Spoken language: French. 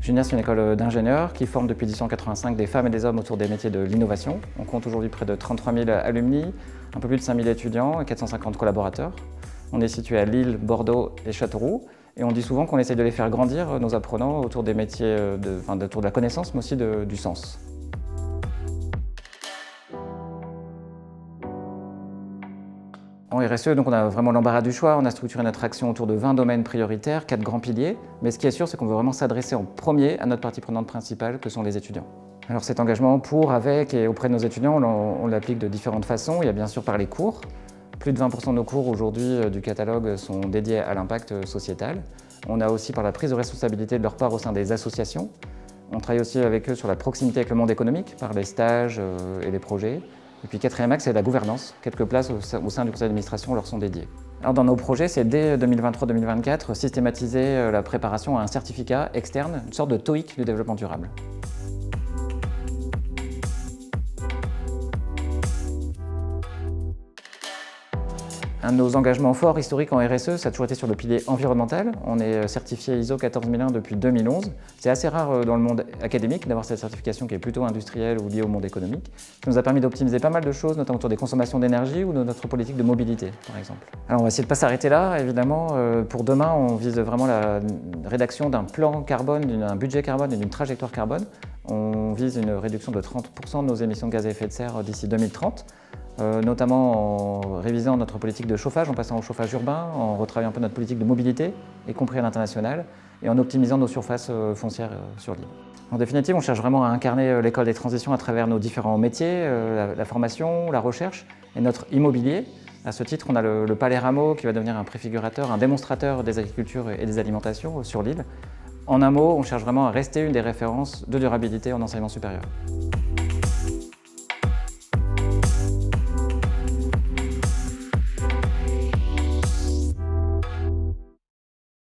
Junior, c'est une école d'ingénieurs qui forme depuis 1885 des femmes et des hommes autour des métiers de l'innovation. On compte aujourd'hui près de 33 000 alumni, un peu plus de 5 000 étudiants et 450 collaborateurs. On est situé à Lille, Bordeaux et Châteauroux. Et on dit souvent qu'on essaie de les faire grandir, nos apprenants, autour des métiers, autour de la connaissance, mais aussi du sens. En RSE, donc on a vraiment l'embarras du choix. On a structuré notre action autour de 20 domaines prioritaires, 4 grands piliers. Mais ce qui est sûr, c'est qu'on veut vraiment s'adresser en premier à notre partie prenante principale, que sont les étudiants. Alors cet engagement pour, avec et auprès de nos étudiants, on l'applique de différentes façons. Il y a bien sûr par les cours. Plus de 20% de nos cours aujourd'hui du catalogue sont dédiés à l'impact sociétal. On a aussi par la prise de responsabilité de leur part au sein des associations. On travaille aussi avec eux sur la proximité avec le monde économique, par les stages et les projets. Et puis quatrième axe, c'est la gouvernance. Quelques places au sein du conseil d'administration leur sont dédiées. Alors dans nos projets, c'est dès 2023-2024 systématiser la préparation à un certificat externe, une sorte de TOEIC du développement durable. Un de nos engagements forts historiques en RSE, ça a toujours été sur le pilier environnemental. On est certifié ISO 14001 depuis 2011. C'est assez rare dans le monde académique d'avoir cette certification qui est plutôt industrielle ou liée au monde économique. Ça nous a permis d'optimiser pas mal de choses, notamment autour des consommations d'énergie ou de notre politique de mobilité, par exemple. Alors on va essayer de ne pas s'arrêter là, évidemment. Pour demain, on vise vraiment la rédaction d'un plan carbone, d'un budget carbone et d'une trajectoire carbone. On vise une réduction de 30% de nos émissions de gaz à effet de serre d'ici 2030. Notamment en révisant notre politique de chauffage, en passant au chauffage urbain, en retravaillant un peu notre politique de mobilité, y compris à l'international, et en optimisant nos surfaces foncières sur l'île. En définitive, on cherche vraiment à incarner l'école des transitions à travers nos différents métiers, la formation, la recherche et notre immobilier. À ce titre, on a le Palais Rameau qui va devenir un préfigurateur, un démonstrateur des agricultures et des alimentations sur l'île. En un mot, on cherche vraiment à rester une des références de durabilité en enseignement supérieur.